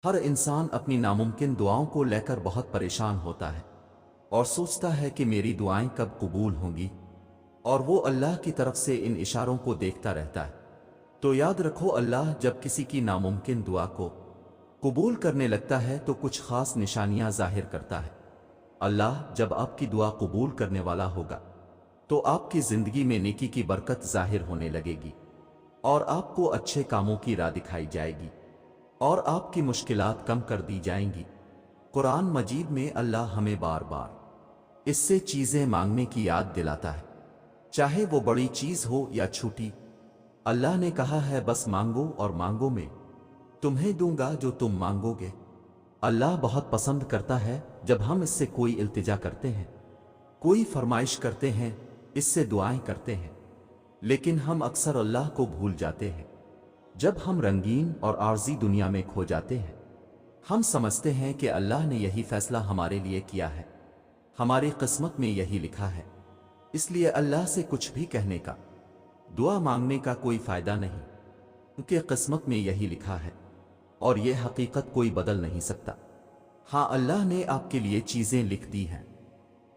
ہر انسان اپنی ناممکن دعاؤں کو لے کر بہت پریشان ہوتا ہے اور سوچتا ہے کہ میری دعائیں کب قبول ہوں گی، اور وہ اللہ کی طرف سے ان اشاروں کو دیکھتا رہتا ہے۔ تو یاد رکھو، اللہ جب کسی کی ناممکن دعا کو قبول کرنے لگتا ہے تو کچھ خاص نشانیاں ظاہر کرتا ہے۔ اللہ جب آپ کی دعا قبول کرنے والا ہوگا تو آپ کی زندگی میں نیکی کی برکت ظاہر ہونے لگے گی، اور آپ کو اچھے کاموں کی راہ دکھائی جائے گی، اور آپ کی مشکلات کم کر دی جائیں گی۔ قرآن مجید میں اللہ ہمیں بار بار اس سے چیزیں مانگنے کی یاد دلاتا ہے، چاہے وہ بڑی چیز ہو یا چھوٹی۔ اللہ نے کہا ہے، بس مانگو اور مانگو، میں تمہیں دوں گا جو تم مانگو گے۔ اللہ بہت پسند کرتا ہے جب ہم اس سے کوئی التجا کرتے ہیں، کوئی فرمائش کرتے ہیں، اس سے دعائیں کرتے ہیں، لیکن ہم اکثر اللہ کو بھول جاتے ہیں۔ جب ہم رنگین اور عارضی دنیا میں کھو جاتے ہیں، ہم سمجھتے ہیں کہ اللہ نے یہی فیصلہ ہمارے لیے کیا ہے، ہماری قسمت میں یہی لکھا ہے، اس لیے اللہ سے کچھ بھی کہنے کا، دعا مانگنے کا کوئی فائدہ نہیں، کیونکہ قسمت میں یہی لکھا ہے اور یہ حقیقت کوئی بدل نہیں سکتا۔ ہاں، اللہ نے آپ کے لیے چیزیں لکھ دی ہیں،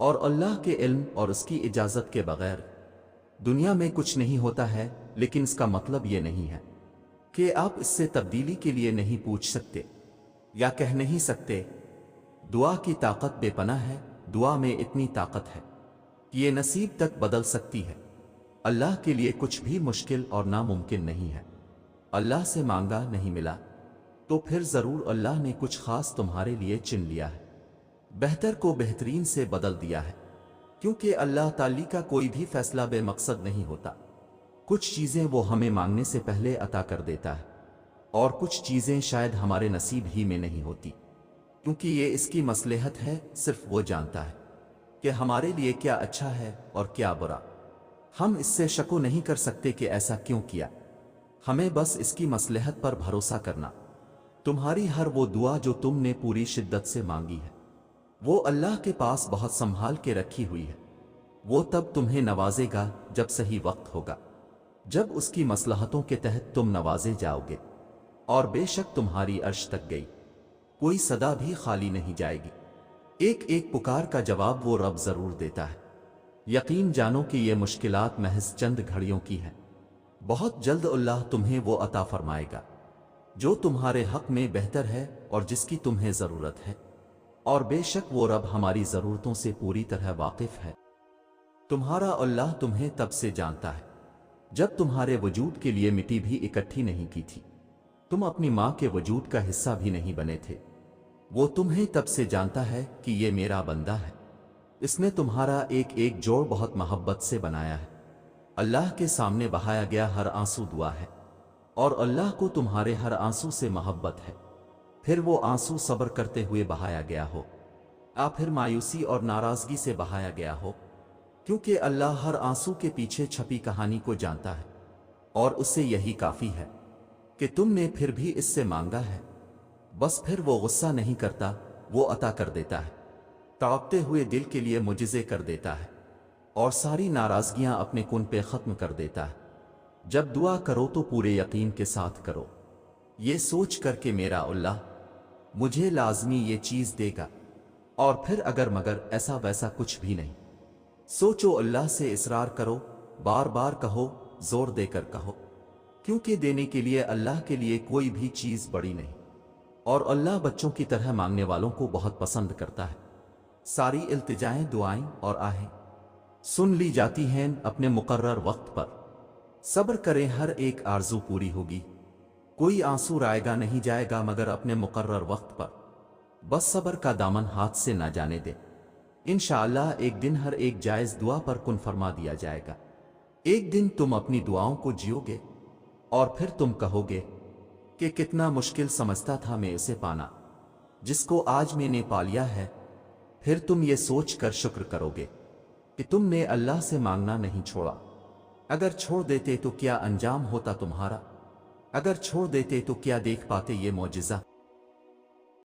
اور اللہ کے علم اور اس کی اجازت کے بغیر دنیا میں کچھ نہیں ہوتا ہے، لیکن اس کا مطلب یہ نہیں ہے کہ آپ اس سے تبدیلی کے لیے نہیں پوچھ سکتے یا کہہ نہیں سکتے۔ دعا کی طاقت بے پناہ ہے، دعا میں اتنی طاقت ہے کہ یہ نصیب تک بدل سکتی ہے۔ اللہ کے لیے کچھ بھی مشکل اور ناممکن نہیں ہے۔ اللہ سے مانگا نہیں ملا تو پھر ضرور اللہ نے کچھ خاص تمہارے لیے چن لیا ہے، بہتر کو بہترین سے بدل دیا ہے، کیونکہ اللہ تعالی کا کوئی بھی فیصلہ بے مقصد نہیں ہوتا۔ کچھ چیزیں وہ ہمیں مانگنے سے پہلے عطا کر دیتا ہے، اور کچھ چیزیں شاید ہمارے نصیب ہی میں نہیں ہوتی، کیونکہ یہ اس کی مصلحت ہے، صرف وہ جانتا ہے کہ ہمارے لیے کیا اچھا ہے اور کیا برا۔ ہم اس سے شک نہیں کر سکتے کہ ایسا کیوں کیا، ہمیں بس اس کی مصلحت پر بھروسہ کرنا۔ تمہاری ہر وہ دعا جو تم نے پوری شدت سے مانگی ہے، وہ اللہ کے پاس بہت سنبھال کے رکھی ہوئی ہے۔ وہ تب تمہیں نوازے گا جب صحیح وقت ہوگا، جب اس کی مصلحتوں کے تحت تم نوازے جاؤ گے، اور بے شک تمہاری عرش تک گئی کوئی صدا بھی خالی نہیں جائے گی۔ ایک ایک پکار کا جواب وہ رب ضرور دیتا ہے۔ یقین جانو کہ یہ مشکلات محض چند گھڑیوں کی ہیں، بہت جلد اللہ تمہیں وہ عطا فرمائے گا جو تمہارے حق میں بہتر ہے اور جس کی تمہیں ضرورت ہے، اور بے شک وہ رب ہماری ضرورتوں سے پوری طرح واقف ہے۔ تمہارا اللہ تمہیں تب سے جانتا ہے جب تمہارے وجود کے لیے مٹی بھی اکٹھی نہیں کی تھی، تم اپنی ماں کے وجود کا حصہ بھی نہیں بنے تھے۔ وہ تمہیں تب سے جانتا ہے کہ یہ میرا بندہ ہے، اس نے تمہارا ایک ایک جوڑ بہت محبت سے بنایا ہے۔ اللہ کے سامنے بہایا گیا ہر آنسو دعا ہے، اور اللہ کو تمہارے ہر آنسو سے محبت ہے، پھر وہ آنسو صبر کرتے ہوئے بہایا گیا ہو یا پھر مایوسی اور ناراضگی سے بہایا گیا ہو، کیونکہ اللہ ہر آنسو کے پیچھے چھپی کہانی کو جانتا ہے، اور اسے یہی کافی ہے کہ تم نے پھر بھی اس سے مانگا ہے۔ بس پھر وہ غصہ نہیں کرتا، وہ عطا کر دیتا ہے، تڑپتے ہوئے دل کے لیے معجزے کر دیتا ہے، اور ساری ناراضگیاں اپنے کن پہ ختم کر دیتا ہے۔ جب دعا کرو تو پورے یقین کے ساتھ کرو، یہ سوچ کر کہ میرا اللہ مجھے لازمی یہ چیز دے گا، اور پھر اگر مگر ایسا ویسا کچھ بھی نہیں، سوچو اللہ سے اصرار کرو، بار بار کہو، زور دے کر کہو، کیونکہ دینے کے لیے اللہ کے لیے کوئی بھی چیز بڑی نہیں، اور اللہ بچوں کی طرح مانگنے والوں کو بہت پسند کرتا ہے۔ ساری التجائیں، دعائیں اور آہیں سن لی جاتی ہیں اپنے مقرر وقت پر۔ صبر کریں، ہر ایک آرزو پوری ہوگی، کوئی آنسو رائے گا نہیں جائے گا مگر اپنے مقرر وقت پر۔ بس صبر کا دامن ہاتھ سے نہ جانے دے، انشاءاللہ ایک دن ہر ایک جائز دعا پر کن فرما دیا جائے گا۔ ایک دن تم اپنی دعاؤں کو جیو گے، اور پھر تم کہو گے کہ کتنا مشکل سمجھتا تھا میں اسے پانا، جس کو آج میں نے پا لیا ہے۔ پھر تم یہ سوچ کر شکر کرو گے کہ تم نے اللہ سے مانگنا نہیں چھوڑا۔ اگر چھوڑ دیتے تو کیا انجام ہوتا تمہارا؟ اگر چھوڑ دیتے تو کیا دیکھ پاتے یہ معجزہ؟